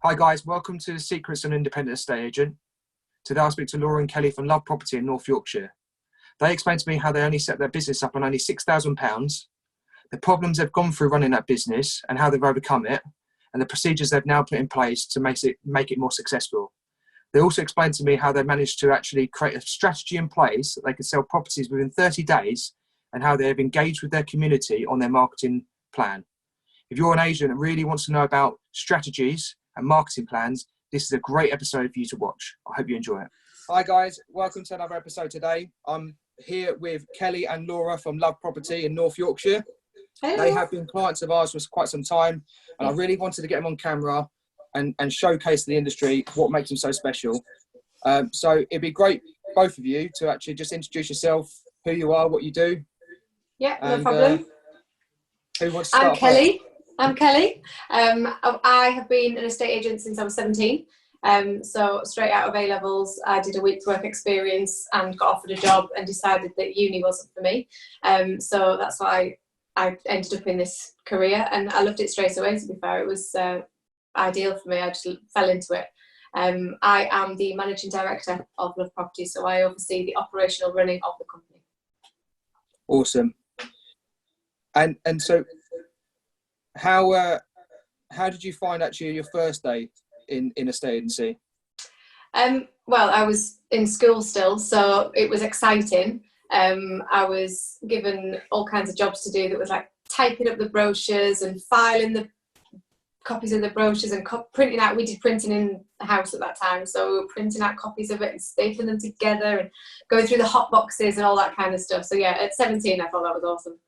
Hi guys, welcome to the Secrets of an Independent Estate Agent. Today I'll speak to Laura and Kelly from Love Property in North Yorkshire. They explained to me how they only set their business up on only £6,000, the problems they've gone through running that business and how they've overcome it, and the procedures they've now put in place to make it more successful. They also explained to me how they managed to actually create a strategy in place that they could sell properties within 30 days and how they've engaged with their community on their marketing plan. If you're an agent that really wants to know about strategies and marketing plans, this is a great episode for you to watch. I hope you enjoy it. Hi guys, welcome to another episode today. I'm here with Kelly and Laura from Love Property in North Yorkshire. Hello. They have been clients of ours for quite some time, and I really wanted to get them on camera and showcase the industry what makes them so special. So it'd be great, both of you, to actually just introduce yourself, who you are, what you do. Yeah, no problem. Who wants to start? I'm Kelly. I have been an estate agent since I was 17. So straight out of A-levels, I did a week's work experience and got offered a job and decided that uni wasn't for me. So that's why I ended up in this career, and I loved it straight away, to be fair. It was ideal for me. I just fell into it. I am the managing director of Love Property, so I oversee the operational running of the company. Awesome. And so how did you find actually your first day in estate agency? Well, I was in school still, so it was exciting. I was given all kinds of jobs to do that was like typing up the brochures and filing the copies of the brochures and printing out. We did printing in the house at that time, so we were printing out copies of it and stapling them together and going through the Hotboxes and all that kind of stuff. So yeah, at 17 I thought that was awesome.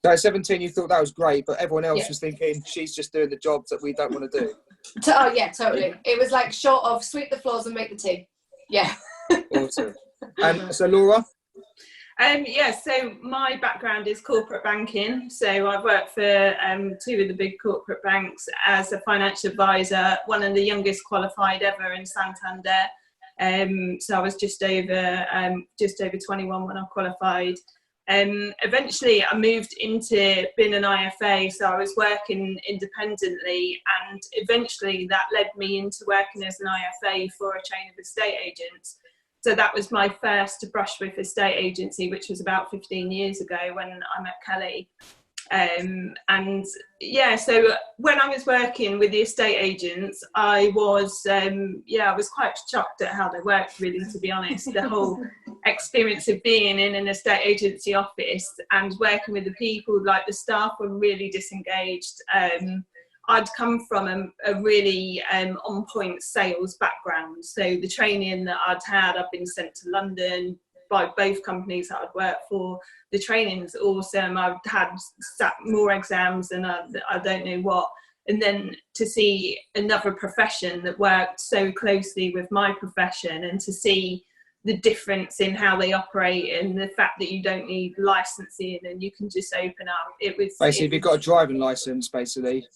So at 17 you thought that was great, but everyone else was thinking she's just doing the jobs that we don't want to do. Oh yeah, totally. It was like short of sweep the floors and make the tea. Yeah. Awesome. And so Laura? So my background is corporate banking. So I've worked for two of the big corporate banks as a financial advisor, one of the youngest qualified ever in Santander. So I was just over 21 when I qualified. Eventually I moved into being an IFA, so I was working independently, and eventually that led me into working as an IFA for a chain of estate agents. So that was my first brush with estate agency, which was about 15 years ago when I met Kelly. So when I was working with the estate agents, I was quite shocked at how they worked, really, to be honest. The whole experience of being in an estate agency office and working with the people, like the staff were really disengaged. I'd come from a really on-point sales background. So the training that I'd been sent to London by both companies that I'd worked for. The training's awesome. I've had sat more exams than I don't know what. And then to see another profession that worked so closely with my profession, and to see the difference in how they operate and the fact that you don't need licensing and you can just open up. If you've got a driving license, basically.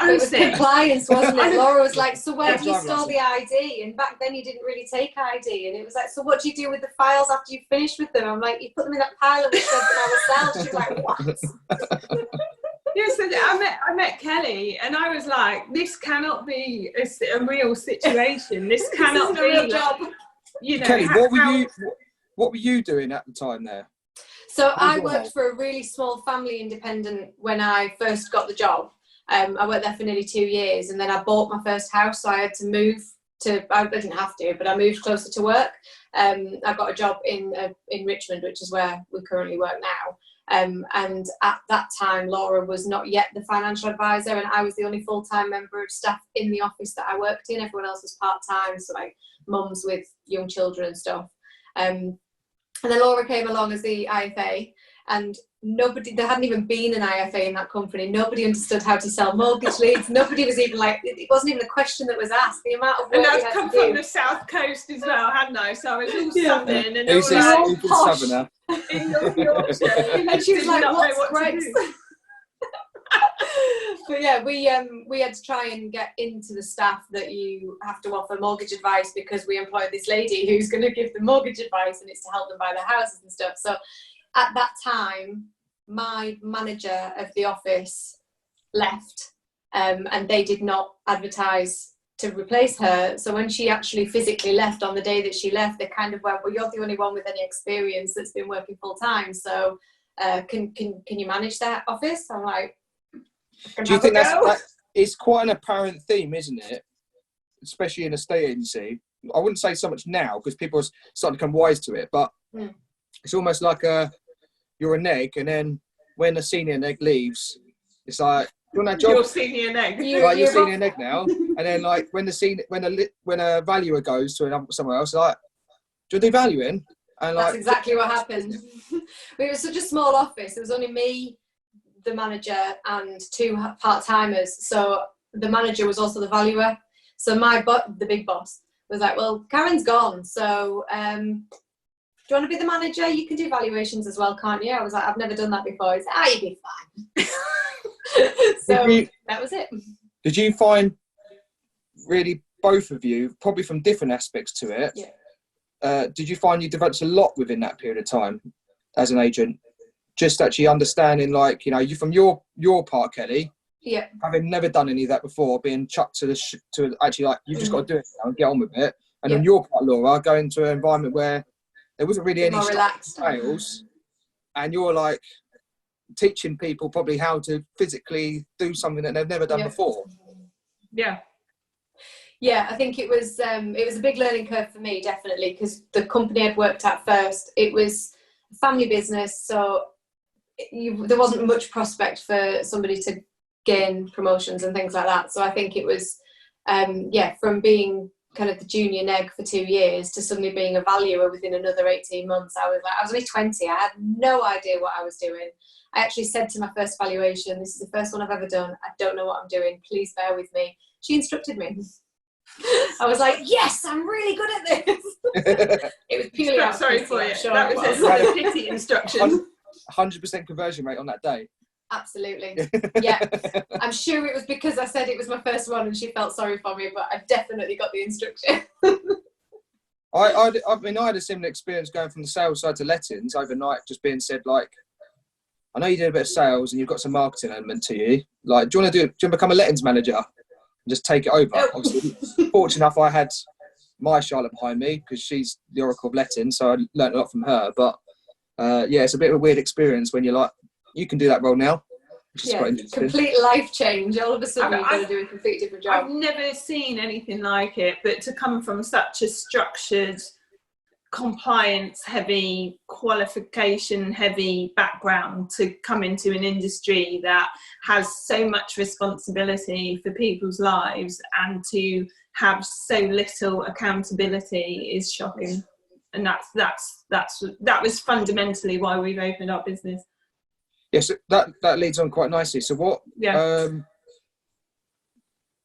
It was compliance, wasn't it? Laura was like, so where do you store the ID? And back then you didn't really take ID. And it was like, so what do you do with the files after you finish with them? I'm like, you put them in that pile of the stuff and ourselves. She's like, what? Yes, I met Kelly, and I was like, this cannot be a real situation. This cannot be a real job. You know, Kelly, what were you doing at the time there? So I worked for a really small family independent when I first got the job. I worked there for nearly 2 years, and then I bought my first house, so I had to move I didn't have to, but I moved closer to work. I got a job in Richmond, which is where we currently work now. And at that time, Laura was not yet the financial advisor, and I was the only full-time member of staff in the office that I worked in. Everyone else was part-time, so like mums with young children and stuff. And then Laura came along as the IFA, and there hadn't even been an IFA in that company. Nobody understood how to sell mortgage leads. Nobody was even like, it wasn't even a question that was asked. The amount of work. And I'd come from the south coast as well, hadn't I? So I was all southern and all posh southerner in North Yorkshire. And she was like, what's Greg's? But yeah, we had to try and get into the staff that you have to offer mortgage advice, because we employed this lady who's going to give them mortgage advice, and it's to help them buy their houses and stuff. So at that time, my manager of the office left, and they did not advertise to replace her. So when she actually physically left on the day that she left, they kind of went, well, you're the only one with any experience that's been working full time, so can you manage that office? I'm like, do you think that is quite an apparent theme, isn't it? Especially in a estate agency. I wouldn't say so much now because people are starting to become wise to it, but it's almost like you're a neg, and then when a senior neg leaves, it's like, you want that job? You're senior neg. You're senior neg now, and then like when a valuer goes to somewhere else, like, do you do valuing? And that's exactly what happened. It was such a small office. It was only me, the manager, and 2 part-timers. So the manager was also the valuer. So the big boss was like, well, Karen's gone, so do you want to be the manager? You can do valuations as well, can't you? I was like, I've never done that before. He said, you'd be fine. So that was it. Did you find, really, both of you, probably from different aspects to it, did you find you developed a lot within that period of time as an agent? Just actually understanding, like, you know, you from your part, Kelly, having never done any of that before, being chucked to actually, like, you've just got to do it now and get on with it. And on your part, Laura, going to an environment where there wasn't really any sales, and you're like teaching people probably how to physically do something that they've never done before. Yeah, I think it was a big learning curve for me, definitely, because the company I'd worked at first, it was a family business, so there wasn't much prospect for somebody to gain promotions and things like that. So I think it was, from being kind of the junior neg for 2 years to suddenly being a valuer within another 18 months. I was only 20. I had no idea what I was doing. I actually said to my first valuation, this is the first one I've ever done. I don't know what I'm doing. Please bear with me. She instructed me. I was like, yes, I'm really good at this. It was purely out. Sorry for it. Sure That was a pity instruction. 100% conversion rate on that day. Absolutely. Yeah. I'm sure it was because I said it was my first one and she felt sorry for me, but I definitely got the instruction. I mean, I had a similar experience going from the sales side to lettings overnight, just being said, like, I know you did a bit of sales and you've got some marketing element to you. Like, do you want to become a lettings manager and just take it over? Oh. Obviously, fortunate enough, I had my Charlotte behind me because she's the oracle of lettings, so I learned a lot from her. But it's a bit of a weird experience when you're like, you can do that role now. Complete life change. All of a sudden, you've got to do a completely different job. I've never seen anything like it, but to come from such a structured, compliance-heavy, qualification-heavy background to come into an industry that has so much responsibility for people's lives and to have so little accountability is shocking. And that was fundamentally why we've opened our business. Yes, that leads on quite nicely. So what?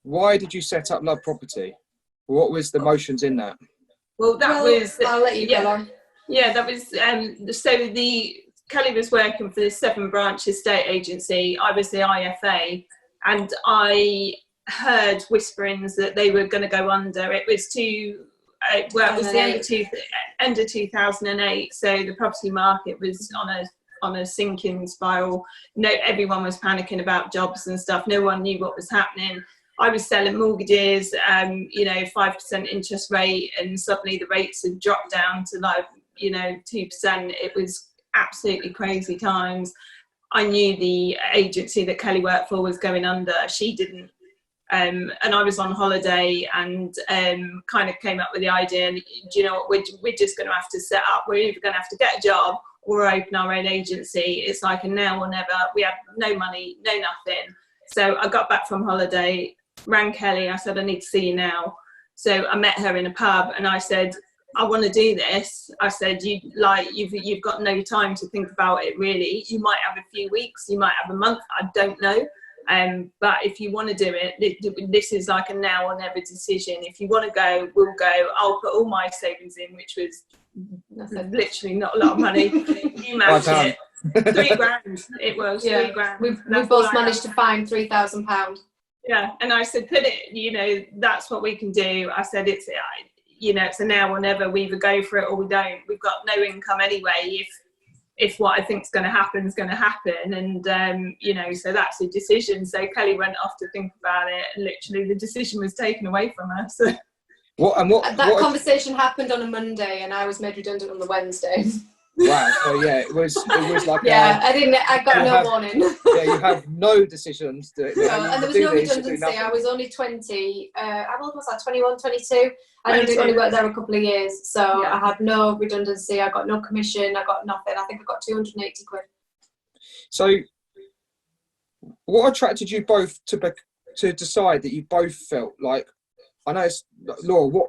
Why did you set up Love Property? What was the motions in that? Well, I'll let you go on. Yeah, that was Kelly was working for this 7-branch estate agency. I was the IFA, and I heard whisperings that they were going to go under. It was the end of 2008, so the property market was on a sinking spiral. Everyone was panicking about jobs and stuff. No one knew what was happening. I was selling mortgages, 5% interest rate, and suddenly the rates had dropped down to 2%. It was absolutely crazy times. I knew the agency that Kelly worked for was going under. She didn't. And I was on holiday and kind of came up with the idea, do you know what, we're just going to have to set up, we're either going to have to get a job or open our own agency. It's like a now or never. We have no money, no nothing. So I got back from holiday, rang Kelly, I said, I need to see you now. So I met her in a pub and I said, I want to do this. I said, you've got no time to think about it really. You might have a few weeks, you might have a month, I don't know. But if you want to do it, this is like a now or never decision. If you want to go, we'll go. I'll put all my savings in, which was literally not a lot of money. You matched it. £3,000. It was £3,000. We've both managed to find £3,000. Yeah, and I said, put it. That's what we can do. I said, it's a now or never. We either go for it or we don't. We've got no income anyway. if what I think is going to happen is going to happen. And, you know, so that's a decision. So Kelly went off to think about it, and literally the decision was taken away from her. So. That conversation happened on a Monday, and I was made redundant on the Wednesday. Wow. So yeah, it was like I got no warning. Yeah, you have no decisions. And there was no redundancy. I was only 20. How old was I? 21, 22. I only worked there a couple of years, so I had no redundancy. I got no commission. I got nothing. I think I got 280 quid. So, what attracted you both to decide that you both felt like? I know it's Laura.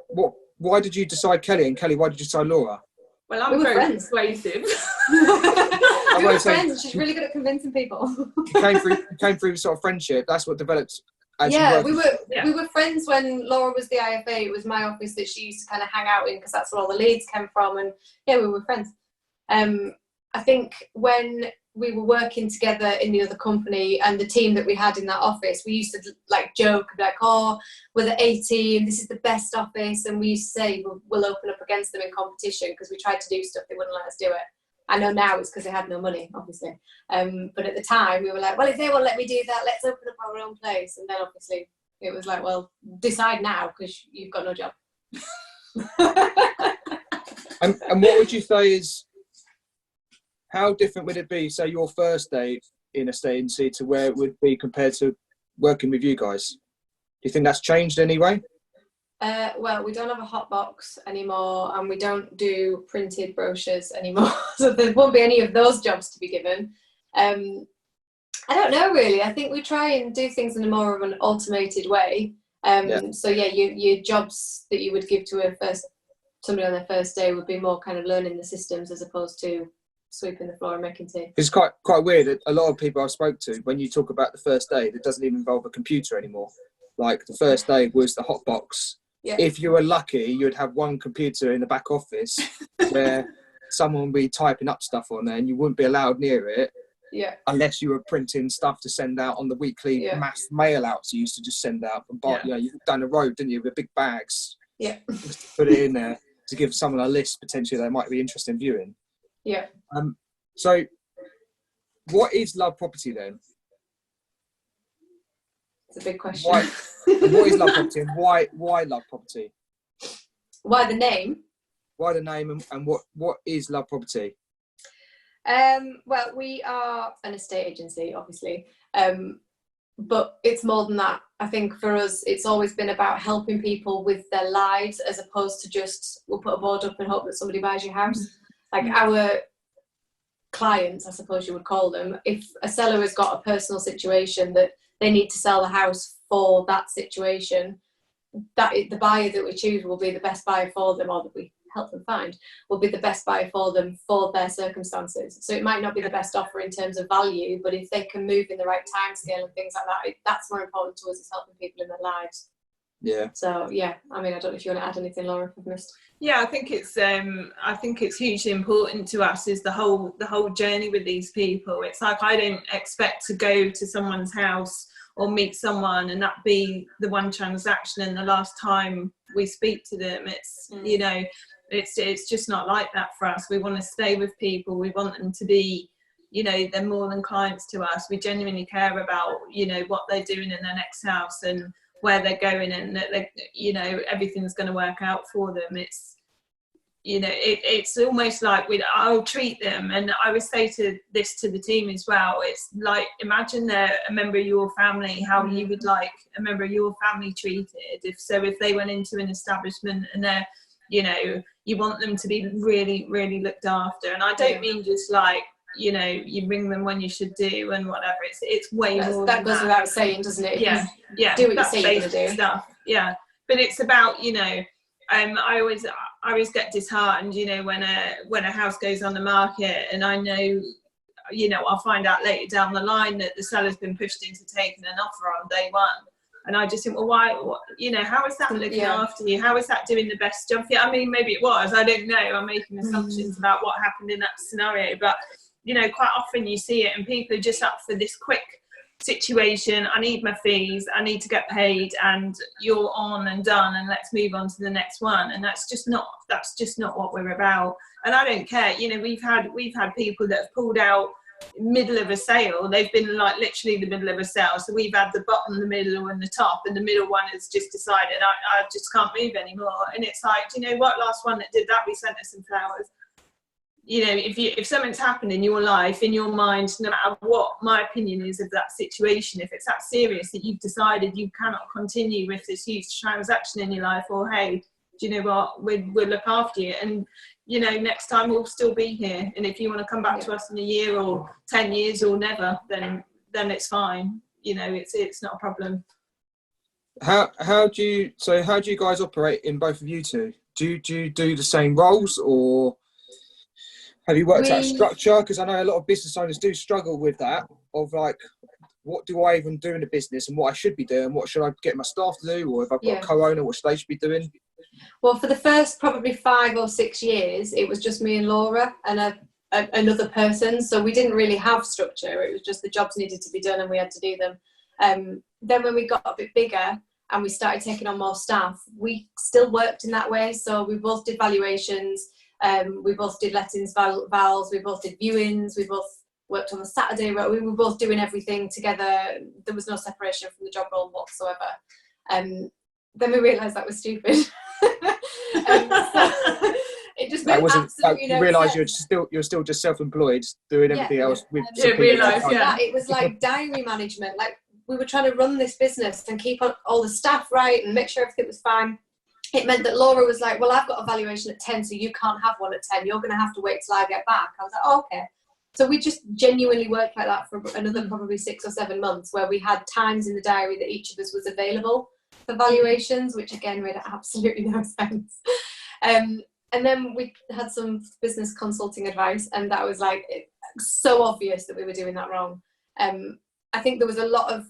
Why did you decide Kelly, and Kelly, why did you decide Laura? Well, I'm very persuasive. We were friends. She's really good at convincing people. You came through sort of friendship. That's what developed. We were friends when Laura was the IFA. It was my office that she used to kind of hang out in, because that's where all the leads came from. And yeah, we were friends. I think when we were working together in the other company, and the team that we had in that office, we used to like joke, like, oh, we're the A team, this is the best office. And we used to say we'll open up against them in competition, because we tried to do stuff, they wouldn't let us do it. I know now it's because they had no money, obviously. But at the time we were like, well, if they won't let me do that, let's open up our own place. And then obviously it was like, well, decide now, because you've got no job. and what would you say is, how different would it be, say, your first day in a state agency to where it would be compared to working with you guys? Do you think that's changed anyway? Well, we don't have a Hotbox anymore, and we don't do printed brochures anymore. So there won't be any of those jobs to be given. I don't know, really. I think we try and do things in a more of an automated way. So yeah, your jobs that you would give to somebody on their first day would be more kind of learning the systems, as opposed to sweeping the floor and making tea. It's quite weird that a lot of people I've spoke to, when you talk about the first day, that doesn't even involve a computer anymore. Like, the first day was the Hotbox. Yeah. If you were lucky, you'd have one computer in the back office where someone would be typing up stuff on there, and you wouldn't be allowed near it unless you were printing stuff to send out on the weekly mass mail outs you used to just send out from you know, you down the road, didn't you, with big bags, just to put it in there to give someone a list potentially they might be interested in viewing. So what is Love Property then? It's a big question. What is Love Property, and why Love Property? Why the name? Why the name, and what is Love Property? Well, we are an estate agency, obviously, but it's more than that. I think for us, it's always been about helping people with their lives, as opposed to just, we'll put a board up and hope that somebody buys your house. Like, our clients, I suppose you would call them, if a seller has got a personal situation that they need to sell the house for that situation, that the buyer that we choose will be the best buyer for them, or that we help them find will be the best buyer for them for their circumstances. So it might not be the best offer in terms of value, but if they can move in the right time scale and things like that, that's more important to us, is helping people in their lives. Yeah. So yeah, I mean, I don't know if you want to add anything, Laura, if I've missed. Yeah, I think it's hugely important to us, is the whole journey with these people. It's like, I don't expect to go to someone's house or meet someone and that be the one transaction and the last time we speak to them. It's you know, it's just not like that for us. We want to stay with people. We want them to be, you know, they're more than clients to us. We genuinely care about, you know, what they're doing in their next house and where they're going, and that they, you know, everything's going to work out for them. It's, you know, it's almost like I'll treat them, and I would say to the team as well, it's like, imagine they're a member of your family, how you would like a member of your family treated. If they went into an establishment and they're, you know, you want them to be really, really looked after. And I don't mean just like, you know, you ring them when you should do and whatever. It's way more that goes without saying, doesn't it? Yeah, do what you say you're going to do. Stuff. Yeah, but it's about, you know, I always get disheartened, you know, when a house goes on the market, and I know, you know, I'll find out later down the line that the seller's been pushed into taking an offer on day one, and I just think, well, why? You know, how is that looking after you? How is that doing the best job? Yeah, I mean, maybe it was. I don't know. I'm making assumptions about what happened in that scenario, but you know, quite often you see it, and people are just up for this quick situation, I need my fees, I need to get paid, and you're on and done, and let's move on to the next one. And that's just not what we're about. And I don't care, you know, we've had people that have pulled out middle of a sale. They've been like literally the middle of a sale, so we've had the bottom, the middle and the top, and the middle one has just decided I just can't move anymore. And it's like, do you know what, last one that did that, we sent her some flowers. You know, if something's happened in your life, in your mind, no matter what my opinion is of that situation, if it's that serious that you've decided you cannot continue with this huge transaction in your life, or hey, do you know what, we'll look after you, and you know, next time we'll still be here. And if you want to come back to us in a year or 10 years or never, then it's fine. You know, it's not a problem. How do you guys operate in both of you two? Do you do the same roles, or have you worked out a structure? Because I know a lot of business owners do struggle with that, of like, what do I even do in a business, and what I should be doing, what should I get my staff to do, or if I've got a co-owner, what should they be doing? Well, for the first probably 5 or 6 years, it was just me and Laura and another person. So we didn't really have structure. It was just the jobs needed to be done and we had to do them. Then when we got a bit bigger and we started taking on more staff, we still worked in that way. So we both did valuations. We both did lettings, vals. We both did viewings. We both worked on the Saturday. We were both doing everything together. There was no separation from the job role whatsoever. Then we realised that was stupid. It just made absolutely no sense. You realise you're still just self-employed, doing everything else with. It was like diary management. Like, we were trying to run this business and keep all the staff right and make sure everything was fine. It meant that Laura was like, well, I've got a valuation at 10, so you can't have one at 10. You're going to have to wait till I get back. I was like, oh, okay. So we just genuinely worked like that for another probably 6 or 7 months, where we had times in the diary that each of us was available for valuations, which again made absolutely no sense. And then we had some business consulting advice, and that was like so obvious that we were doing that wrong. I think there was a lot of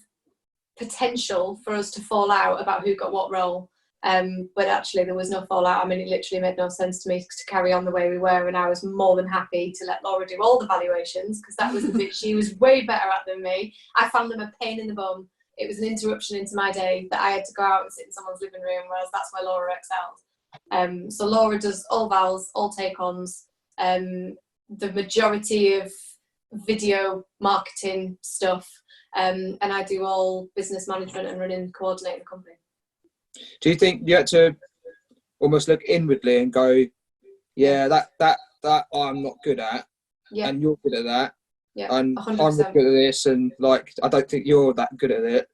potential for us to fall out about who got what role, but actually there was no fallout. I mean, it literally made no sense to me to carry on the way we were, and I was more than happy to let Laura do all the valuations, because that was the bit she was way better at than me. I found them a pain in the bum. It was an interruption into my day that I had to go out and sit in someone's living room, whereas that's where Laura excelled. So Laura does all vals, all take-ons, the majority of video marketing stuff, and I do all business management and running, coordinating the company. Do you think you had to almost look inwardly and go, yeah, that I'm not good at, and you're good at that? Yeah, and 100%. I'm not good at this, and like, I don't think you're that good at it.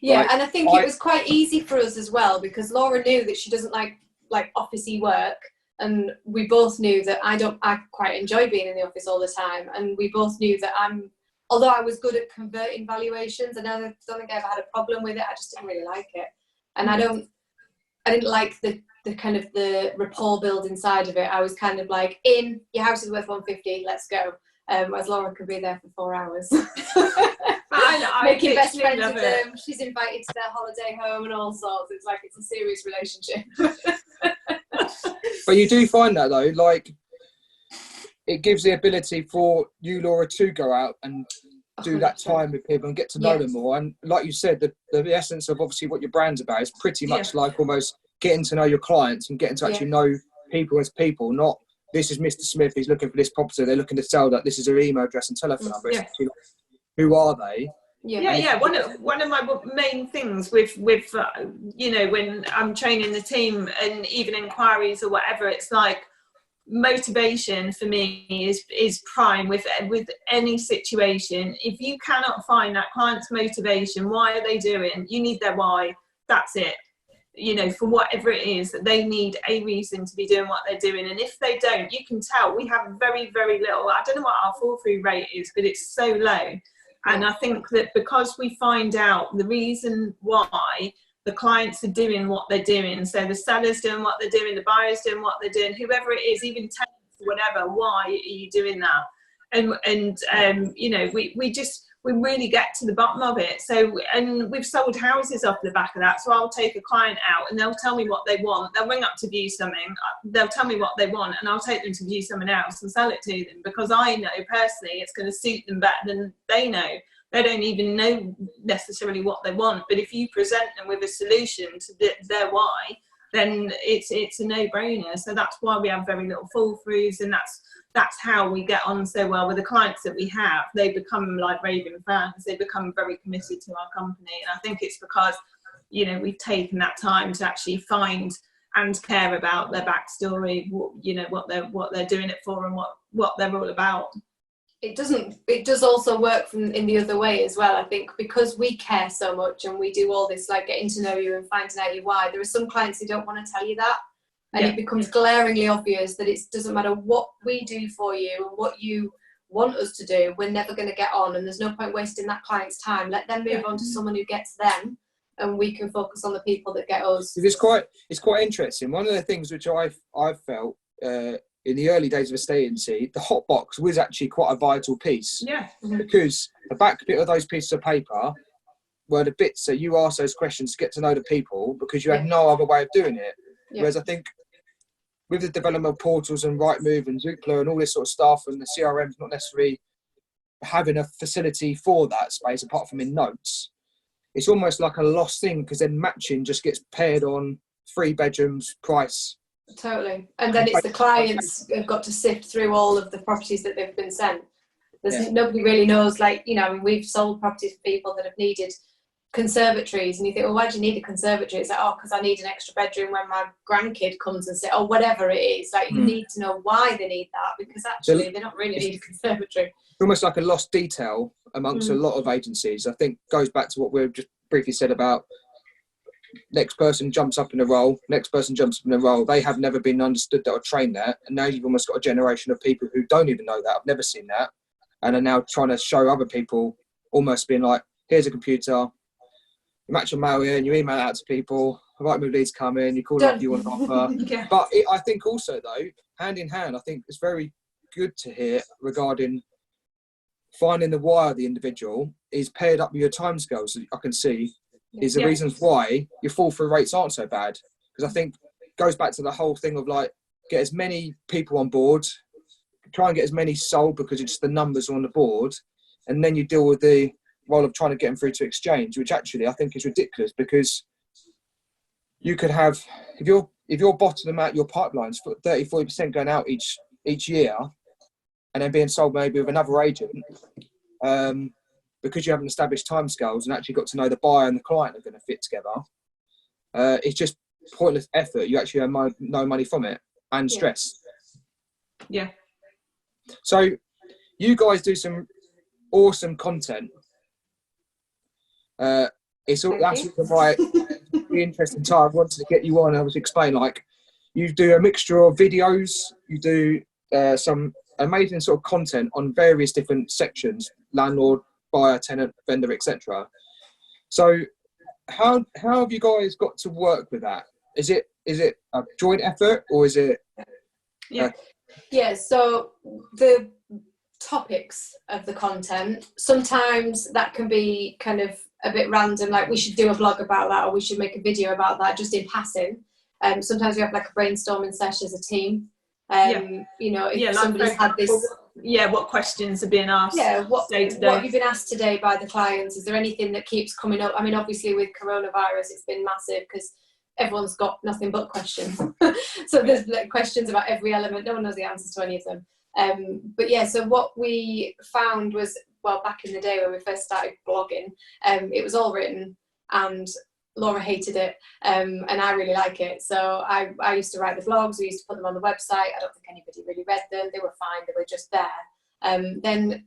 Yeah, like, and I think it was quite easy for us as well, because Laura knew that she doesn't like officey work, and we both knew that I quite enjoy being in the office all the time, and we both knew that although I was good at converting valuations, and I don't think I ever had a problem with it, I just didn't really like it, and I didn't like the kind of the rapport build inside of it. I was kind of like, your house is worth 150, let's go. Whereas Laura could be there for 4 hours. Making best friends with them. She's invited to their holiday home and all sorts. It's like, it's a serious relationship. But you do find that though, like, it gives the ability for you, Laura, to go out and do 100%. That time with people and get to know them more. And like you said, the essence of obviously what your brand's about is pretty much like almost getting to know your clients and getting to actually know people as people, not this is Mr. Smith, he's looking for this property, they're looking to sell that, this is their email address and telephone number. It's actually, who are they? Yeah. One of my main things with you know, when I'm training the team and even inquiries or whatever, it's like motivation for me is prime with any situation. If you cannot find that client's motivation, why are they doing? You need their why. That's it. You know, for whatever it is, that they need a reason to be doing what they're doing. And if they don't, you can tell we have very, very little. I don't know what our fall through rate is, but it's so low. And I think that because we find out the reason why the clients are doing what they're doing, so the seller's doing what they're doing, the buyer's doing what they're doing, whoever it is, even tenants, whatever, why are you doing that? And you know, we we really get to the bottom of it. So, and we've sold houses off the back of that. So I'll take a client out and they'll tell me what they want. They'll ring up to view something. They'll tell me what they want and I'll take them to view someone else and sell it to them, because I know personally it's going to suit them better than they know. They don't even know necessarily what they want. But if you present them with a solution to their why, then it's a no-brainer. So that's why we have very little fall-throughs, and that's how we get on so well with the clients that we have. They become like raving fans. They become very committed to our company, and I think it's because, you know, we've taken that time to actually find and care about their backstory, you know, what they're doing it for and what they're all about. It does also work in the other way as well. I think because we care so much and we do all this like getting to know you and finding out your why, there are some clients who don't want to tell you that, and it becomes glaringly obvious that it doesn't matter what we do for you and what you want us to do, we're never going to get on, and there's no point wasting that client's time. Let them move on to someone who gets them, and we can focus on the people that get us. It's quite interesting. One of the things which I've felt in the early days of estate agency, the Hotbox was actually quite a vital piece. Yeah. Because the back bit of those pieces of paper were the bits that you ask those questions to get to know the people, because you had no other way of doing it. Whereas I think with the development of portals and Rightmove and Zoopla and all this sort of stuff, and the CRM's not necessarily having a facility for that space apart from in notes, it's almost like a lost thing, because then matching just gets paired on 3 bedrooms price. Totally. And then it's the clients who've got to sift through all of the properties that they've been sent. Nobody really knows, like, you know, I mean, we've sold properties for people that have needed conservatories, and you think, well, why do you need a conservatory? It's like, oh, because I need an extra bedroom when my grandkid comes and sits, or whatever it is. Like, you need to know why they need that, because actually they don't really need a conservatory. It's almost like a lost detail amongst a lot of agencies. I think goes back to what we've just briefly said about next person jumps up in a role, they have never been understood that or trained that, and now you've almost got a generation of people who don't even know that, have never seen that, and are now trying to show other people, almost being like, here's a computer, you match your mail here and you email it out to people, Rightmove leads come in, you call them up, you want an offer. But I think also though, hand in hand, I think it's very good to hear regarding finding the why of the individual is paired up with your timescales. I can see is the reasons why your fall through rates aren't so bad, because I think it goes back to the whole thing of like, get as many people on board, try and get as many sold because it's the numbers on the board, and then you deal with the role of trying to get them through to exchange, which actually I think is ridiculous, because you could have, if you're bottoming out your pipelines for 30-40% going out each year, and then being sold maybe with another agent, because you haven't established timescales and actually got to know the buyer and the client are going to fit together, it's just pointless effort. You actually earn no money from it, and stress. Yeah. So you guys do some awesome content. That's why the interesting time I wanted to get you on. I was explaining, like, you do a mixture of videos, you do some amazing sort of content on various different sections: landlord, buyer, tenant, vendor, etc. So how have you guys got to work with that? Is it a joint effort, or is it so the topics of the content, sometimes that can be kind of a bit random, like we should do a blog about that, or we should make a video about that, just in passing. Sometimes we have like a brainstorming session as a team. You know, if somebody's had this, what questions are being asked? What have you been asked today by the clients? Is there anything that keeps coming up? I mean, obviously with coronavirus, it's been massive because everyone's got nothing but questions. So there's like questions about every element. No one knows the answers to any of them. So what we found was, well, back in the day when we first started blogging, it was all written, and Laura hated it, and I really like it. So I used to write the blogs, we used to put them on the website. I don't think anybody really read them. They were fine, they were just there. Then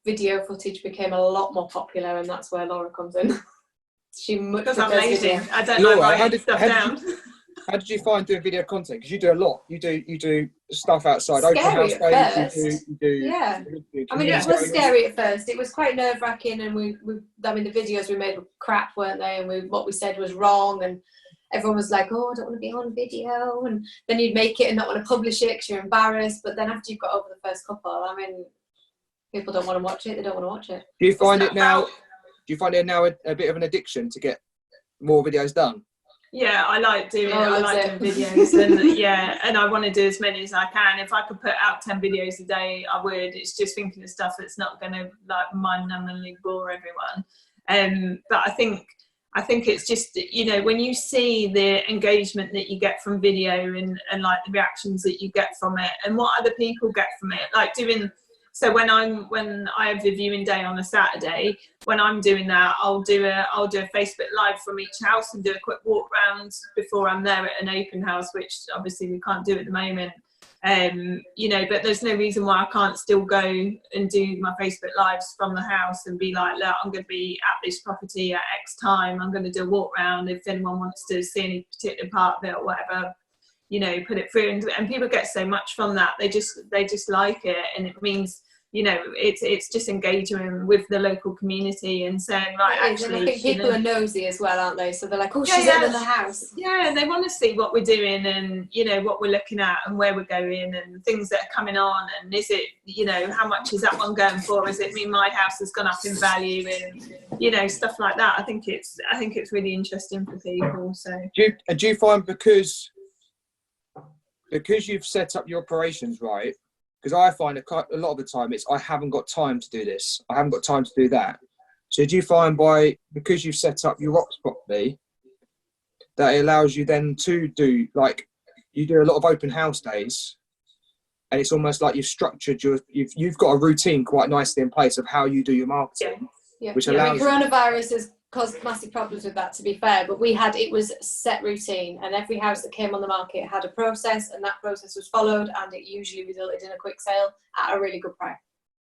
video footage became a lot more popular, and that's where Laura comes in. Because I'm lazy. I don't know writing stuff down. How did you find doing video content? Because you do a lot. You do stuff outside. Open house days. You do. I mean, it was scary at first. It was quite nerve-wracking, and I mean, the videos we made were crap, weren't they? And what we said was wrong, and everyone was like, "Oh, I don't want to be on video." And then you'd make it and not want to publish it because you're embarrassed. But then after you've got over the first couple, I mean, people don't want to watch it, they don't want to watch it. Do you find it now? Do you find it now a bit of an addiction to get more videos done? Yeah, I like doing doing videos, and I want to do as many as I can. If I could put out 10 videos a day, I would. It's just thinking of stuff that's not going to like mind-numbingly bore everyone. But I think it's just, you know, when you see the engagement that you get from video and like the reactions that you get from it and what other people get from it, like doing. So when I have the viewing day on a Saturday, when I'm doing that, I'll do a Facebook Live from each house and do a quick walk round before I'm there at an open house, which obviously we can't do at the moment. You know, but there's no reason why I can't still go and do my Facebook Lives from the house and be like, look, I'm going to be at this property at X time. I'm going to do a walk round. If anyone wants to see any particular part of it or whatever, you know, put it through, and people get so much from that. They just like it, and it means, you know, it's just engaging with the local community and saying, right, actually, and I think people are nosy as well, aren't they? So they're like, oh, she's in the house. Yeah, and they want to see what we're doing and, you know, what we're looking at and where we're going and things that are coming on, and is it, you know, how much is that one going for? Does it mean my house has gone up in value? And, you know, stuff like that. I think it's really interesting for people. So do you find because you've set up your operations right? Because I find a lot of the time I haven't got time to do this, I haven't got time to do that. So do you find because you've set up your ops properly, that it allows you then to do, like, you do a lot of open house days, and it's almost like you've structured you've got a routine quite nicely in place of how you do your marketing, which allows. Coronavirus has caused massive problems with that, to be fair, but it was set routine, and every house that came on the market had a process, and that process was followed, and it usually resulted in a quick sale at a really good price.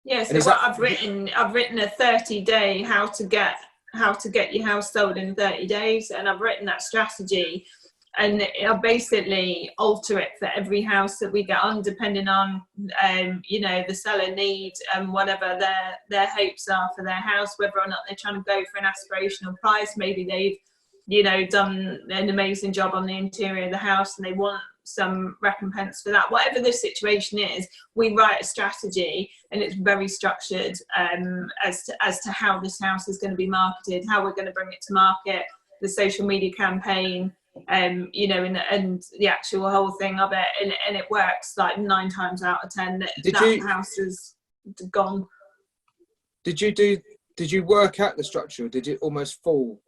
Yeah, so I've written a 30-day how to get your house sold in 30 days, and I've written that strategy, and I basically alter it for every house that we get on, depending on you know, the seller needs and whatever their hopes are for their house, whether or not they're trying to go for an aspirational price. Maybe they've, you know, done an amazing job on the interior of the house and they want some recompense for that. Whatever the situation is, we write a strategy, and it's very structured as to how this house is going to be marketed, how we're going to bring it to market, the social media campaign, you know, and the actual whole thing of it, and it works like 9 times out of 10 that house is gone. Did you work out the structure, or did it almost fall?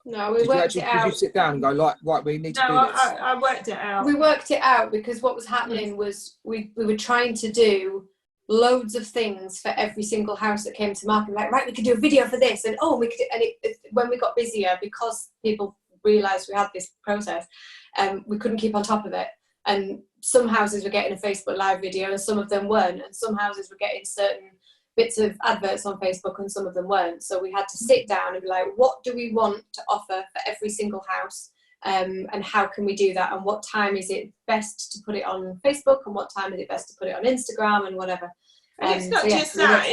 No, we worked it out. Did you sit down and go, like, right, we need to do this? I worked it out. We worked it out because what was happening was we were trying to do loads of things for every single house that came to market. Like, right, we could do a video for this, and when we got busier, because people realised we had this process, we couldn't keep on top of it, and some houses were getting a Facebook Live video and some of them weren't, and some houses were getting certain bits of adverts on Facebook and some of them weren't. So we had to sit down and be like, what do we want to offer for every single house, and how can we do that, and what time is it best to put it on Facebook, and what time is it best to put it on Instagram, and whatever. And it's not just that,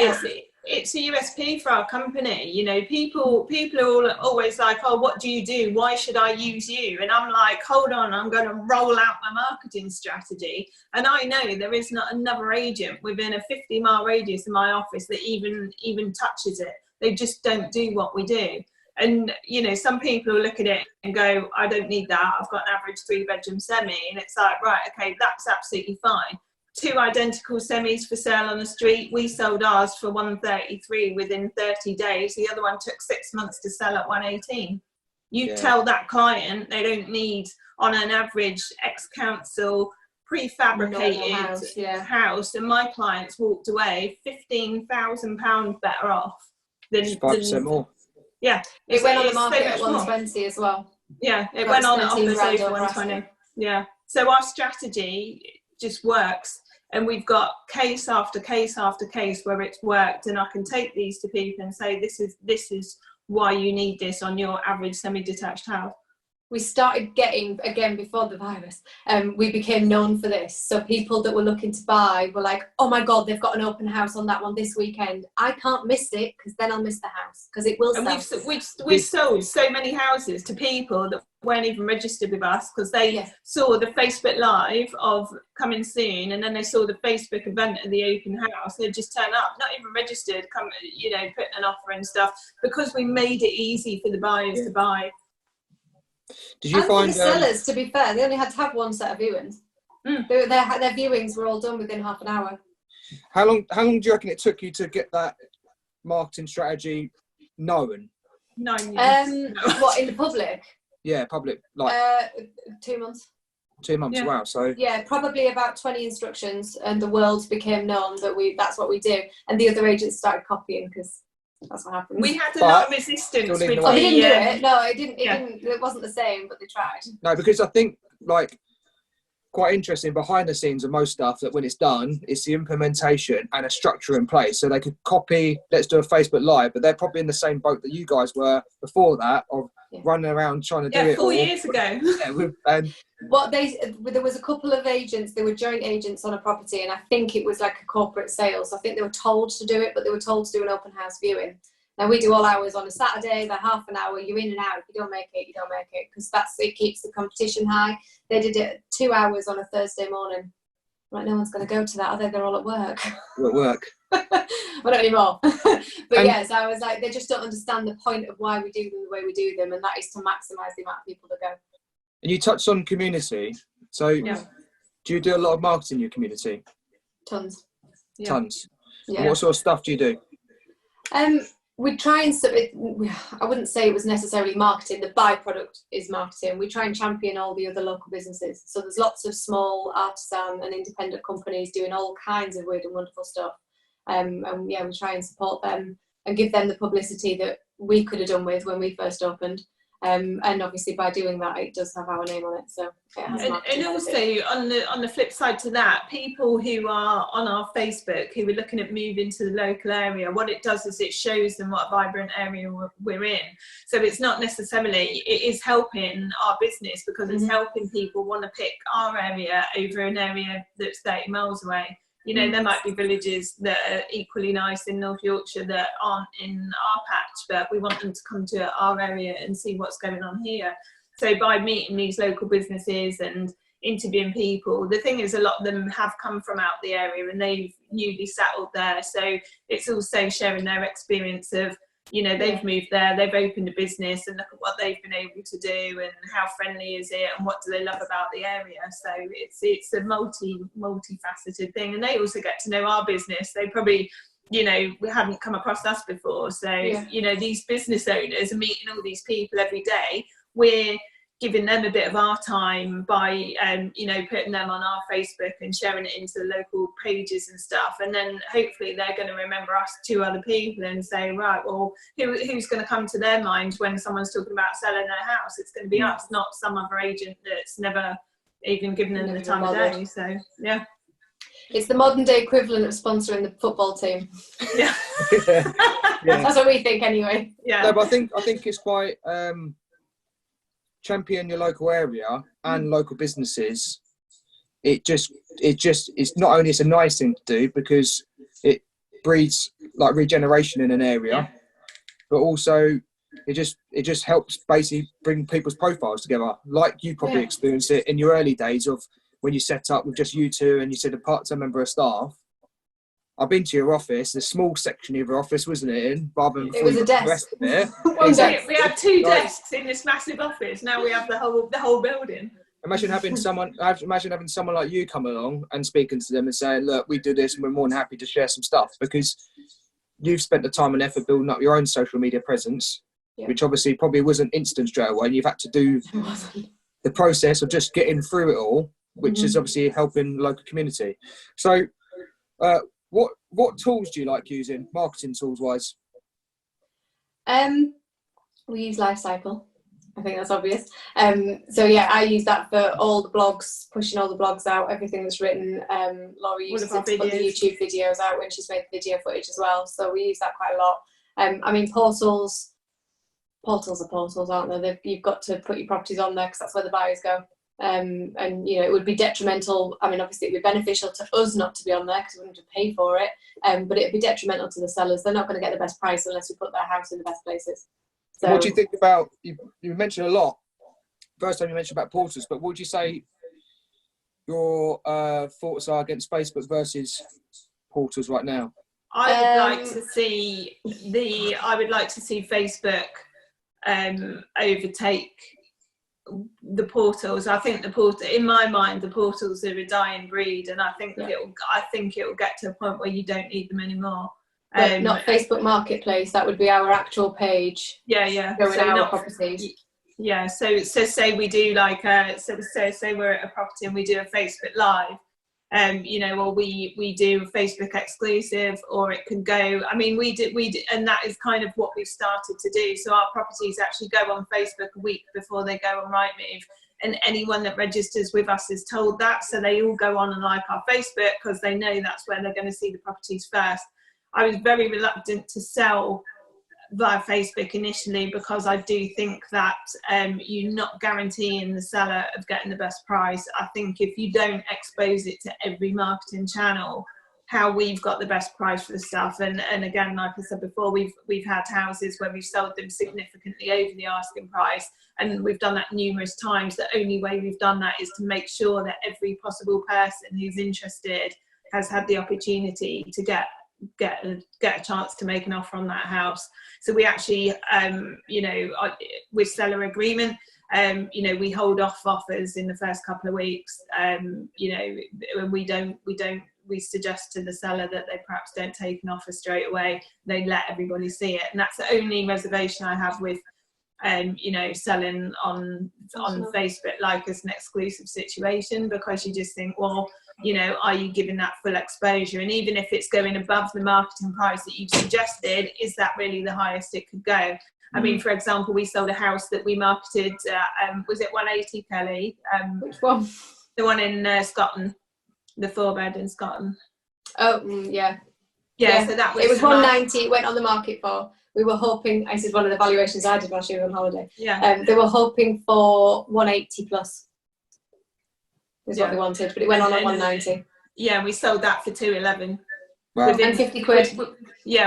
it's a USP for our company. You know, people are always like, oh, what do you do? Why should I use you? And I'm like, hold on, I'm going to roll out my marketing strategy. And I know there is not another agent within a 50-mile radius of my office that even touches it. They just don't do what we do. And, you know, some people will look at it and go, I don't need that. I've got an average 3-bedroom semi. And it's like, right, okay, that's absolutely fine. 2 identical semis for sale on the street. We sold ours for 133 within 30 days. The other one took 6 months to sell at 118. You tell that client they don't need, on an average, ex-council prefabricated house, and my clients walked away £15,000 better off than 5% more. Yeah, it went on the market at 120 as well. Yeah, it went on at offers over 120. Yeah, so our strategy just works. And we've got case after case after case where it's worked, and I can take these to people and say, this is why you need this on your average semi-detached house. we started getting, again, before the virus, we became known for this. So people that were looking to buy were like, oh my God, they've got an open house on that one this weekend. I can't miss it because then I'll miss the house because it will sell. And we've sold so many houses to people that weren't even registered with us because they saw the Facebook Live of coming soon, and then they saw the Facebook event at the open house. They'd just turn up, not even registered, come, you know, put an offer and stuff, because we made it easy for the buyers to buy. Did you find the sellers, to be fair, they only had to have one set of viewings. Their viewings were all done within half an hour. How long do you reckon it took you to get that marketing strategy known? 9 years. What, in the public? Yeah, public, like 2 months. 2 months. Yeah. Wow. So yeah, probably about 20 instructions, and the world became known that that's what we do, and the other agents started copying because that's what happened. We had a lot of resistance with they didn't do it. No, it didn't. It wasn't the same, but they tried. No, because I think, like, quite interesting behind the scenes of most stuff, that when it's done, it's the implementation and a structure in place. So they could copy, let's do a Facebook Live, but they're probably in the same boat that you guys were before that, of running around trying to do it 4 years ago. There was a couple of agents, they were joint agents on a property, and I think it was like a corporate sale. So I think they were told to do it, but they were told to do an open house viewing. Now we do all hours on a Saturday, they're half an hour, you're in and out. If you don't make it, you don't make it, because it keeps the competition high. They did it 2 hours on a Thursday morning. Right, no one's going to go to that, are they? They're all at work. We're at work. Well, not anymore. But yes, I was like, they just don't understand the point of why we do them the way we do them, and that is to maximise the amount of people that go. And you touched on community. So do you do a lot of marketing in your community? Tons. Yeah. Tons. Yeah. And what sort of stuff do you do? We try and I wouldn't say it was necessarily marketing. The byproduct is marketing. We try and champion all the other local businesses. So there's lots of small artisan and independent companies doing all kinds of weird and wonderful stuff. And yeah, we try and support them and give them the publicity that we could have done with when we first opened. And obviously by doing that, it does have our name on it. So it has and also on the flip side to that, people who are on our Facebook who are looking at moving to the local area, what it does is it shows them what a vibrant area we're in. So it's not necessarily, it is helping our business because it's helping people want to pick our area over an area that's 30 miles away. You know, there might be villages that are equally nice in North Yorkshire that aren't in our patch, but we want them to come to our area and see what's going on here. So by meeting these local businesses and interviewing people, the thing is a lot of them have come from out the area and they've newly settled there. So it's also sharing their experience of, you know, they've moved there, they've opened a business and look at what they've been able to do and how friendly is it and what do they love about the area. So it's a multifaceted thing, and they also get to know our business. They probably, you know, we haven't come across us before. So, you know, these business owners are meeting all these people every day. We're giving them a bit of our time by, you know, putting them on our Facebook and sharing it into the local pages and stuff. And then hopefully they're going to remember us to other people and say, right, well, who's going to come to their mind when someone's talking about selling their house? It's going to be us, not some other agent that's never even given them the time of day. So, yeah. It's the modern day equivalent of sponsoring the football team. Yeah. That's what we think anyway. Yeah. No, but I think it's quite... champion your local area and local businesses. It's not only, it's a nice thing to do because it breeds like regeneration in an area, but also it just helps basically bring people's profiles together. Like you probably experienced it in your early days of when you set up with just you two and you said a part-time member of staff. I've been to your office, the small section of your office, wasn't it? In rather than it was a desk. The rest of it. Exactly. We had 2 desks in this massive office. Now we have the whole building. Imagine having someone like you come along and speaking to them and saying, "Look, we do this, and we're more than happy to share some stuff," because you've spent the time and effort building up your own social media presence, which obviously probably wasn't instant straight away. And you've had to do the process of just getting through it all, which is obviously helping the local community. So. What tools do you like using, marketing tools wise? We use Lifecycle. I think that's obvious. So yeah, I use that for all the blogs, pushing all the blogs out, everything that's written. Laura uses it to put the YouTube videos out when she's made video footage as well. So we use that quite a lot. I mean, portals, portals are portals, aren't they? You've got to put your properties on there because that's where the buyers go. And you know, it would be detrimental. I mean, obviously, it'd be beneficial to us not to be on there because we wouldn't have to pay for it. But it'd be detrimental to the sellers. They're not going to get the best price unless we put their house in the best places. So, what do you think about? You mentioned a lot. First time you mentioned about portals, but what would you say your thoughts are against Facebook versus portals right now? I would like to see Facebook overtake the portals. I think in my mind, the portals are a dying breed, and I think it'll get to a point where you don't need them anymore. But not Facebook Marketplace. That would be our actual page. Yeah. Showing our properties. Yeah. So say we do like say we're at a property and we do a Facebook Live. You know, or we do a Facebook exclusive, or it could go. I mean, we did, and that is kind of what we've started to do. So our properties actually go on Facebook a week before they go on Rightmove, and anyone that registers with us is told that. So they all go on and like our Facebook because they know that's where they're going to see the properties first. I was very reluctant to sell via Facebook initially because I do think that you're not guaranteeing the seller of getting the best price. I think if you don't expose it to every marketing channel, how we've got the best price for the stuff, and again, like I said before, we've had houses where we've sold them significantly over the asking price, and we've done that numerous times. The only way we've done that is to make sure that every possible person who's interested has had the opportunity to get a chance to make an offer on that house. So we actually you know, with seller agreement, you know, we hold off offers in the first couple of weeks. You know, when we suggest to the seller that they perhaps don't take an offer straight away. They let everybody see it, and that's the only reservation I have with you know, selling on Facebook like as an exclusive situation, because you just think, well, you know, are you giving that full exposure? And even if it's going above the marketing price that you've suggested, is that really the highest it could go? I mean, for example, we sold a house that we marketed, was it 180, Kelly? Which one? The one in Scotland, the 4-bed in Scotland. Oh, yeah. So that was... It was 190, it went on the market for. We were hoping, this is one of the valuations I did while she was on holiday. Yeah. They were hoping for 180 plus. Is what they wanted, but it went on at 190. Yeah, we sold that for 211. Wow. Within 50 quid.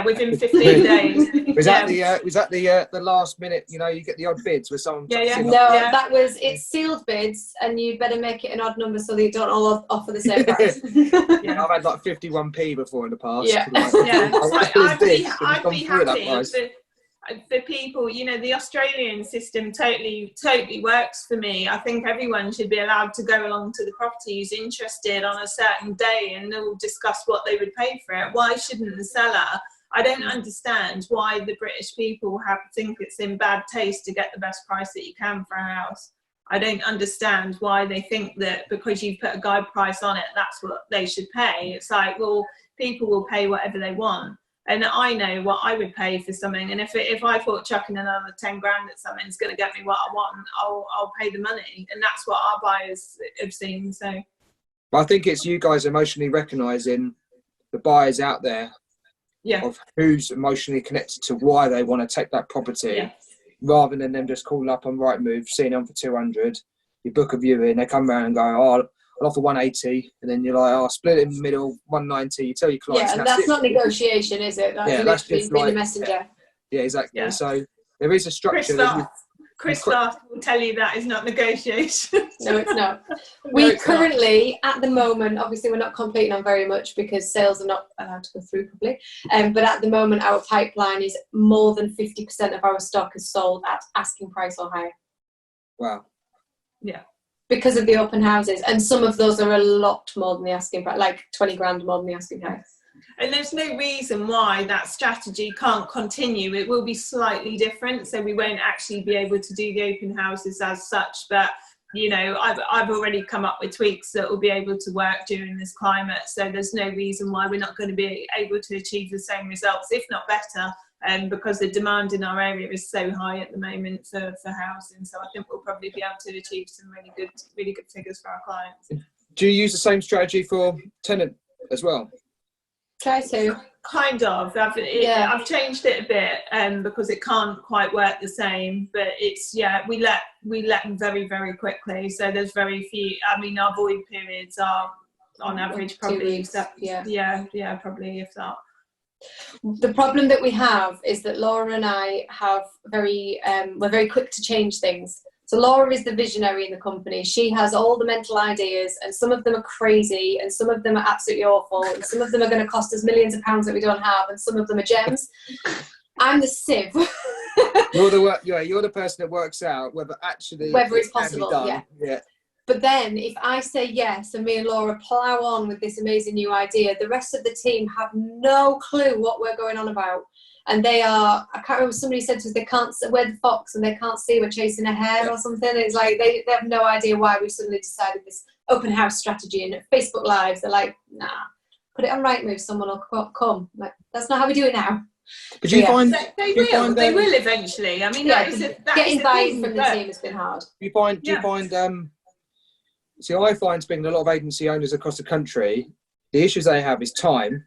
Within 15 days. Was that the last minute? You know, you get the odd bids with someone. That was it's sealed bids, and you better make it an odd number so that you don't all offer the same price. I've had like 51p before in the past. I'd be happy for people. You know, the Australian system totally works for me. I think everyone should be allowed to go along to the property who's interested on a certain day, and they'll discuss what they would pay for it. Why shouldn't the seller? I don't understand why the British people think it's in bad taste to get the best price that you can for a house. I don't understand why they think that because you've put a guide price on it, that's what they should pay. It's like, well, people will pay whatever they want. And I know what I would pay for something. And if I thought chucking another 10 grand at something's going to get me what I want, I'll pay the money. And that's what our buyers have seen. So, but I think it's you guys emotionally recognising the buyers out there of who's emotionally connected to why they want to take that property, rather than them just calling up on Rightmove, seeing them for 200. You book a viewing, they come around and go, oh, I'll offer 180, and then you're like, oh, split it in the middle, 190. You tell your clients. Yeah, and that's not negotiation, is it? That's just being the messenger. Yeah, exactly. Yeah. So there is a structure. Chris Clark will tell you that is not negotiation. No, it's not. We currently, at the moment, obviously we're not completing on very much because sales are not allowed to go through properly. But at the moment, our pipeline is more than 50% of our stock is sold at asking price or higher. Wow. Yeah. Because of the open houses, and some of those are a lot more than the asking price, like 20 grand more than the asking price. And there's no reason why that strategy can't continue. It will be slightly different, so we won't actually be able to do the open houses as such, but you know, I've already come up with tweaks that will be able to work during this climate, so there's no reason why we're not going to be able to achieve the same results, if not better, because the demand in our area is so high at the moment for housing. So I think we'll probably be able to achieve some really good figures for our clients. Do you use the same strategy for tenant as well? Try to. Kind of. I've changed it a bit because it can't quite work the same. But it's we let them very, very quickly. So there's very few. I mean, our void periods are on average probably 2 weeks. Probably if that. The problem that we have is that Laura and I have we're very quick to change things. So Laura is the visionary in the company. She has all the mental ideas, and some of them are crazy, and some of them are absolutely awful, and some of them are going to cost us millions of pounds that we don't have, and some of them are gems. I'm the sieve. You're the person that works out whether it's possible. Yeah. But then, if I say yes, and me and Laura plough on with this amazing new idea, the rest of the team have no clue what we're going on about. And they are, I can't remember, somebody said to us, they can't, we're the fox and they can't see we're chasing a hare or something. It's like, they have no idea why we suddenly decided this open house strategy and Facebook Lives. They're like, nah, put it on Rightmove, someone will come. Like, that's not how we do it now. But do you find they will eventually. I mean, getting buy-in from the team has been hard. I find speaking to a lot of agency owners across the country, the issues they have is time,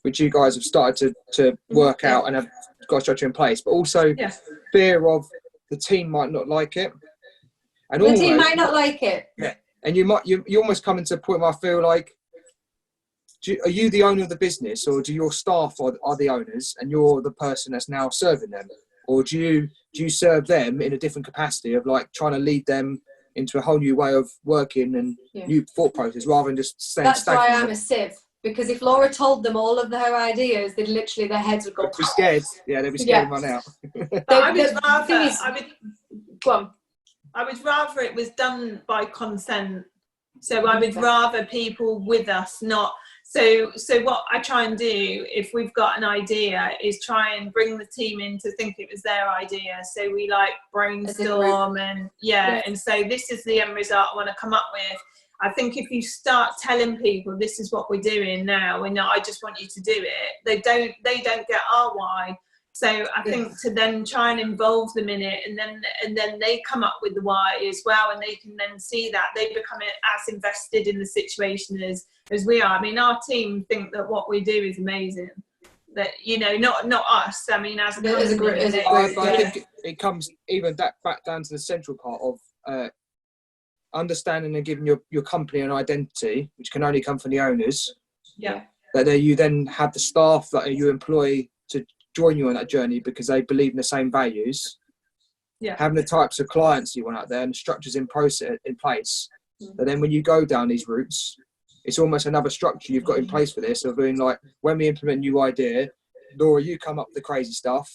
which you guys have started to work out and have got a structure in place, but also fear of the team might not like it. And the team might not like it. Yeah. And you almost come into a point where I feel like, are you the owner of the business, or do your staff are the owners and you're the person that's now serving them? Or do you serve them in a different capacity of like trying to lead them into a whole new way of working and new thought process rather than just staying stagnant? That's why I'm a sieve. Because if Laura told them all of her ideas, they'd literally, their heads would go. They'd be scared. Yeah, they'd be scared and run out. Go on. I would rather it was done by consent. So I would rather people with us, not. So what I try and do, if we've got an idea, is try and bring the team in to think it was their idea. So we like brainstorm and and say, this is the end result I want to come up with. I think if you start telling people this is what we're doing now, and I just want you to do it, they don't get our why. So I think to then try and involve them in it, and then they come up with the why as well, and they can then see that they become as invested in the situation as we are. I mean, our team think that what we do is amazing. That not us. I mean, as a group. I think it comes even back down to the central part of. Understanding and giving your company an identity, which can only come from the owners. Yeah. That you then have the staff that you employ to join you on that journey because they believe in the same values. Yeah. Having the types of clients you want out there and the structures in place. But then when you go down these routes, it's almost another structure you've got in place for this. Of being like, when we implement a new idea, Nora, you come up with the crazy stuff.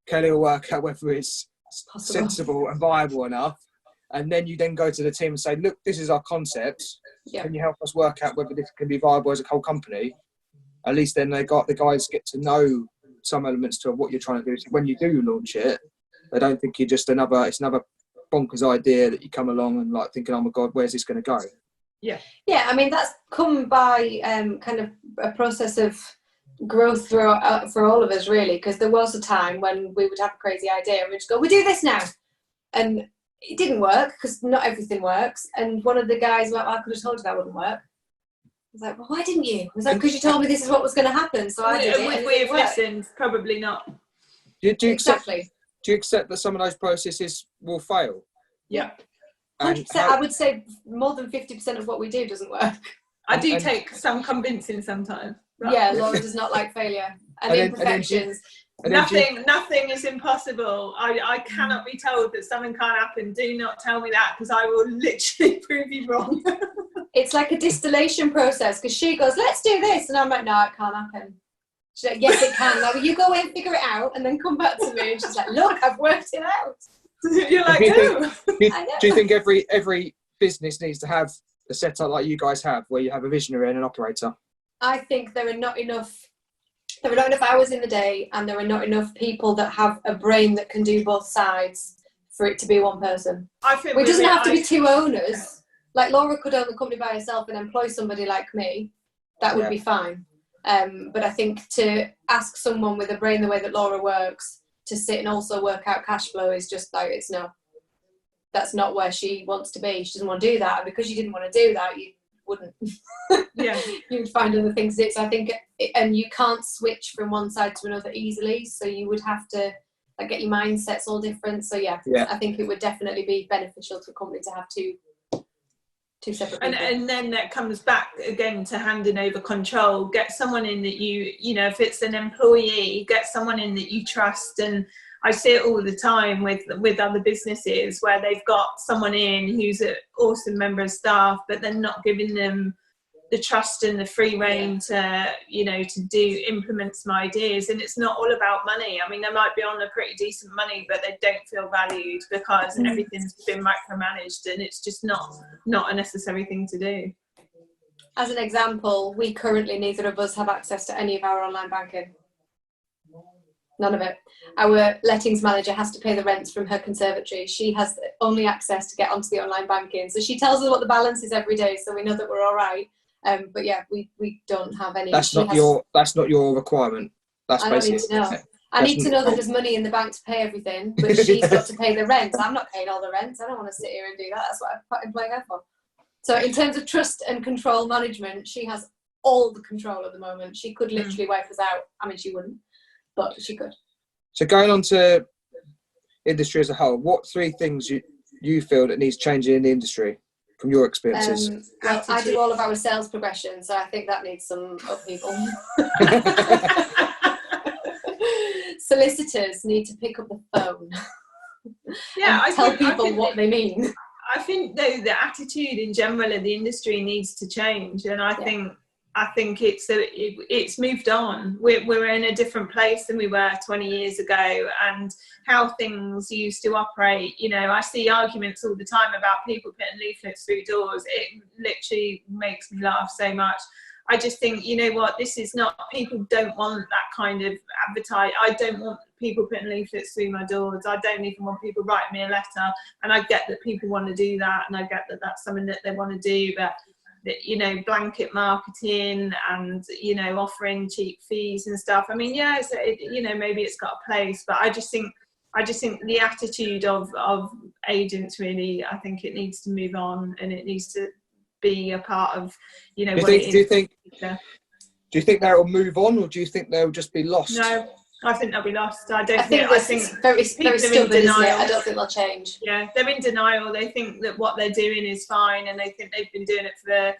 Kelly will work out whether it's sensible and viable enough. And then you then go to the team and say, look, this is our concept. Yeah. Can you help us work out whether this can be viable as a whole company? At least then the guys get to know some elements to what you're trying to do. So when you do launch it, they don't think you're just another bonkers idea that you come along and like thinking, oh my God, where's this going to go? Yeah. Yeah, I mean, that's come by kind of a process of growth for all of us, really, because there was a time when we would have a crazy idea and we'd just go, we do this now. And it didn't work because not everything works. And one of the guys was like, I could have told you that wouldn't work. I was like, well, why didn't you? I was like, because you told me this is what was going to happen. So I did it. Would we have listened? Probably not. Do you accept that some of those processes will fail? Yeah. 100%. I would say more than 50% of what we do doesn't work. I do take some convincing sometimes. Right? Yeah, Laura does not like failure and imperfections. Nothing is impossible. I cannot be told that something can't happen. Do not tell me that, because I will literally prove you wrong. It's like a distillation process, because she goes, let's do this, and I'm like, no, it can't happen. She's like, yes, it can. Now you go away and figure it out and then come back to me. And she's like, look, I've worked it out. You're like, do you think every business needs to have a setup like you guys have, where you have a visionary and an operator? I think there are not enough hours in the day, and there are not enough people that have a brain that can do both sides for it to be one person. It doesn't have to be two owners. Like Laura could own the company by herself and employ somebody like me. That would be fine. But I think to ask someone with a brain the way that Laura works to sit and also work out cash flow is just like, that's not where she wants to be. She doesn't want to do that. And because you didn't want to do that, wouldn't. Yeah. You'd find other things to do. So I think, and you can't switch from one side to another easily. So you would have to like get your mindsets all different. So yeah, I think it would definitely be beneficial to a company to have two separate people. And then that comes back again to handing over control. Get someone in that you know, if it's an employee, get someone in that you trust. And I see it all the time with other businesses where they've got someone in who's an awesome member of staff, but they're not giving them the trust and the free rein to, you know, to implement some ideas. And it's not all about money. I mean, they might be on a pretty decent money, but they don't feel valued because everything's been micromanaged, and it's just not a necessary thing to do. As an example, we currently, neither of us have access to any of our online banking. None of it. Our lettings manager has to pay the rents from her conservatory. She has only access to get onto the online banking. So she tells us what the balance is every day, so we know that we're all right. But yeah, we don't have any. That's not your requirement. That's I don't need to know. I need to know that there's money in the bank to pay everything, but she's got to pay the rent. I'm not paying all the rents. I don't want to sit here and do that. That's what I've employed her for. So in terms of trust and control management, she has all the control at the moment. She could literally wipe us out. I mean, she wouldn't, but she could. So going on to industry as a whole, what 3 things you feel that needs changing in the industry from your experiences? Well, I do all of our sales progression, so I think that needs some upheaval. Solicitors need to pick up the phone. Yeah, and tell people what they mean. I think though the attitude in general of the industry needs to change, and I think it's moved on. We're in a different place than we were 20 years ago, and how things used to operate. You know, I see arguments all the time about people putting leaflets through doors. It literally makes me laugh so much. I just think, you know what, this is not, people don't want that kind of advertise. I don't want people putting leaflets through my doors. I don't even want people writing me a letter. And I get that people want to do that, and I get that that's something that they want to do, but you know, blanket marketing and, you know, offering cheap fees and stuff. I mean, yeah, you know, maybe it's got a place, but I just think the attitude of agents, really, I think it needs to move on, and it needs to be a part of, you know, do you think that will move on, or do you think they'll just be lost? No, I think they'll be lost. I think it's very stubborn, isn't it? I don't think they'll change. Yeah, they're in denial. They think that what they're doing is fine, and they think they've been doing it for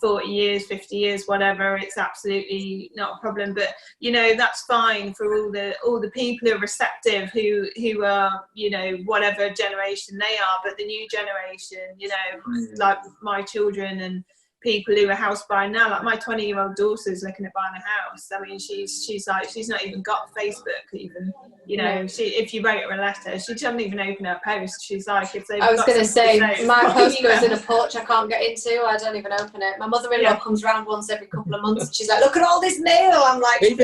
40 years, 50 years, whatever. It's absolutely not a problem. But, you know, that's fine for all the people who are receptive, who are, you know, whatever generation they are. But the new generation, you know, like my children and people who are house buying now, like my 20-year-old daughter's looking at buying a house. I mean, she's like, she's not even got Facebook even, you know. If you write her a letter, she doesn't even open her post. She's like, if they've I was going to say, my post goes email in a porch I can't get into. I don't even open it. My mother-in-law comes round once every couple of months, and she's like, look at all this mail. I'm like, you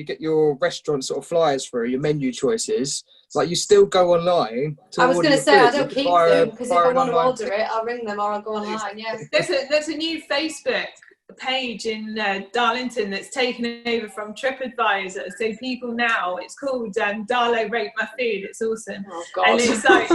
get your restaurant sort of flyers through your menu choices. Like, you still go online. I was going to say, I don't keep them, because if I want to order it, I'll ring them or I'll go online. Yeah. There's a new Facebook page in Darlington that's taken over from TripAdvisor. So people now, it's called Darlo Rate My Food. It's awesome. Oh God. And it's like,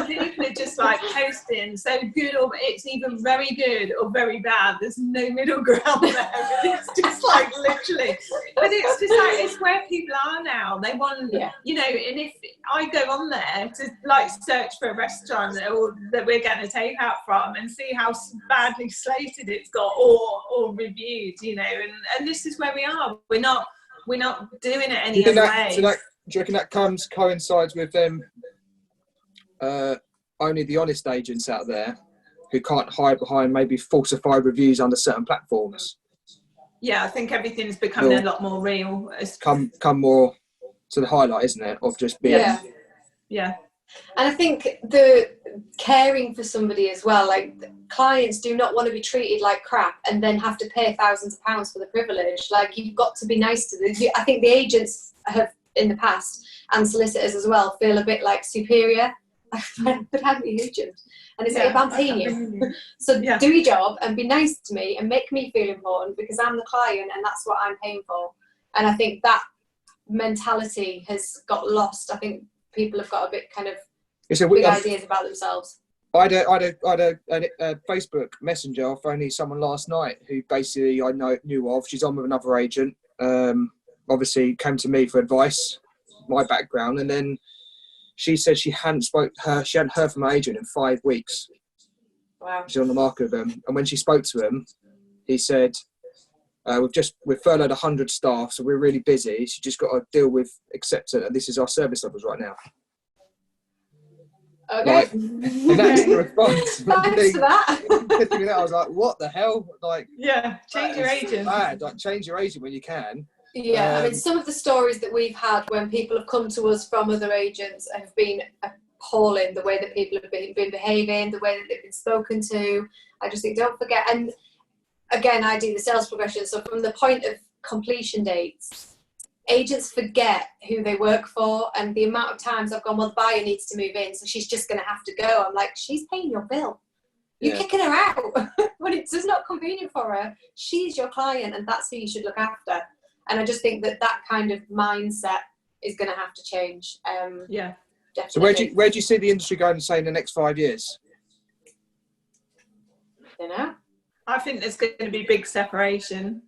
people are just like posting so good, or it's even very good or very bad. There's no middle ground there. It's just like literally, but it's just like, it's where people are now. They want, you know, and if I go on there to like search for a restaurant that we're getting a takeout from and see how badly slated it's got, or reviewed, you know, and this is where we are. We're not doing it any other way. Do you reckon that coincides with them only the honest agents out there who can't hide behind maybe falsified reviews under certain platforms? Yeah, I think everything's becoming a lot more real. It's come more to the highlight, isn't it, of just being yeah. And I think the caring for somebody as well, like, clients do not want to be treated like crap and then have to pay thousands of pounds for the privilege. Like, you've got to be nice to them. I think the agents have in the past, and solicitors as well, feel a bit like superior. But I'm the agent, and it's like, if I'm paying you, so do your job and be nice to me and make me feel important, because I'm the client and that's what I'm paying for. And I think that mentality has got lost. I think people have got a bit kind of big ideas about themselves. I had a Facebook messenger off only someone last night who basically I knew of. She's on with another agent. Obviously came to me for advice, my background, and then she said she hadn't heard from her agent in 5 weeks. Wow. She's on the market with him, and when she spoke to him, he said, we've furloughed 100 staff, so we're really busy. She just got to deal with acceptance, and this is our service levels right now. Okay. Like, and that's the response. Thanks for that. I was like, what the hell? Like, yeah, change your agent. Bad. Like, change your agent when you can. Yeah, I mean, some of the stories that we've had when people have come to us from other agents have been appalling. The way that people have been behaving, the way that they've been spoken to. I just think, don't forget. And again, I do the sales progression. So from the point of completion dates, agents forget who they work for, and the amount of times I've gone, well, the buyer needs to move in, so she's just going to have to go. I'm like, she's paying your bill. You're kicking her out when it's just not convenient for her. She's your client, and that's who you should look after. And I just think that kind of mindset is going to have to change. Yeah, definitely. So where do you see the industry going, say, in the next 5 years? You know, I think there's going to be big separation.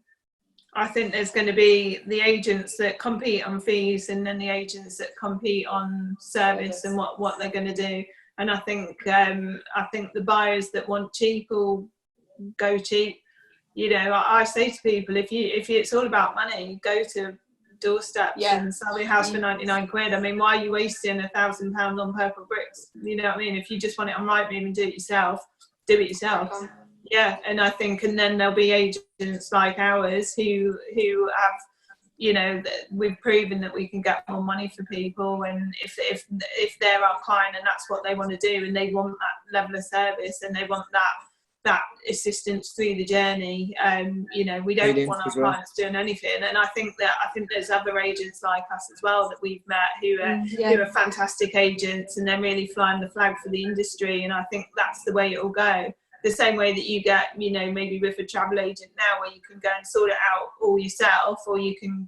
I think there's going to be the agents that compete on fees, and then the agents that compete on service and what they're going to do. And I think the buyers that want cheap will go cheap. You know, I say to people, if it's all about money, go to doorsteps and sell your house for 99 quid. I mean, why are you wasting £1,000 on purple bricks? You know what I mean? If you just want it on Rightmove and do it yourself, do it yourself. Yeah, and I think, and then there'll be agents like ours who have, you know, we've proven that we can get more money for people, and if they're our client and that's what they want to do, and they want that level of service and they want that assistance through the journey, you know, we don't want our clients doing anything. And I think there's other agents like us as well that we've met who are fantastic agents, and they're really flying the flag for the industry. And I think that's the way it will go. The same way that you get, you know, maybe with a travel agent now, where you can go and sort it out all yourself, or you can,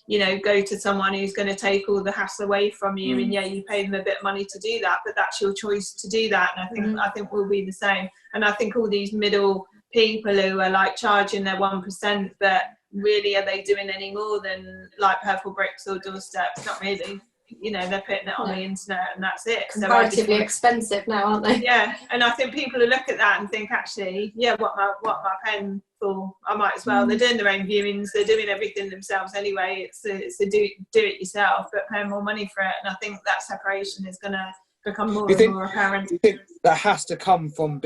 you know, go to someone who's going to take all the hassle away from you, and you pay them a bit of money to do that, but that's your choice to do that. And I think we'll be the same. And I think all these middle people who are like charging their 1%, but really are they doing any more than like purple bricks or doorsteps? Not really. You know, they're putting it on the internet and that's it. Comparatively expensive now, aren't they? Yeah, and I think people will look at that and think, actually, what am I paying for? I might as well. They're doing their own viewings, they're doing everything themselves anyway. It's a do it yourself, but paying more money for it. And I think that separation is going to become more and more apparent. Do you think that has to come from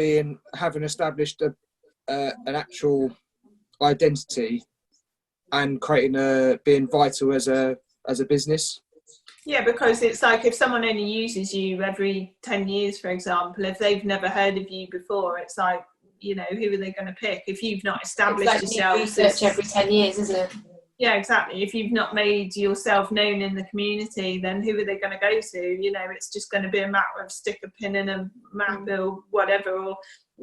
having established an actual identity and being vital as a business? Yeah, because it's like if someone only uses you every 10 years, for example, if they've never heard of you before, it's like, you know, who are they going to pick? If you've not established yourself. Research every 10 years, isn't it? Yeah, exactly. If you've not made yourself known in the community, then who are they going to go to? You know, it's just going to be a matter of stick a pin in a map or whatever, or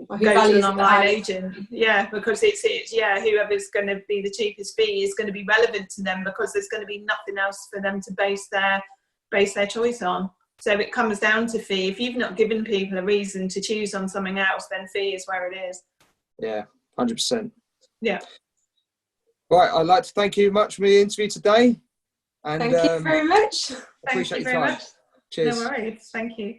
go to an online agent. Yeah, because it's whoever's going to be the cheapest fee is going to be relevant to them, because there's going to be nothing else for them to base their choice on. So it comes down to fee. If you've not given people a reason to choose on something else, then fee is where it is. Yeah, 100%. Yeah. Right, I'd like to thank you much for the interview today. And thank you very much. Appreciate Thank you your very time. much. Cheers. No worries. Thank you.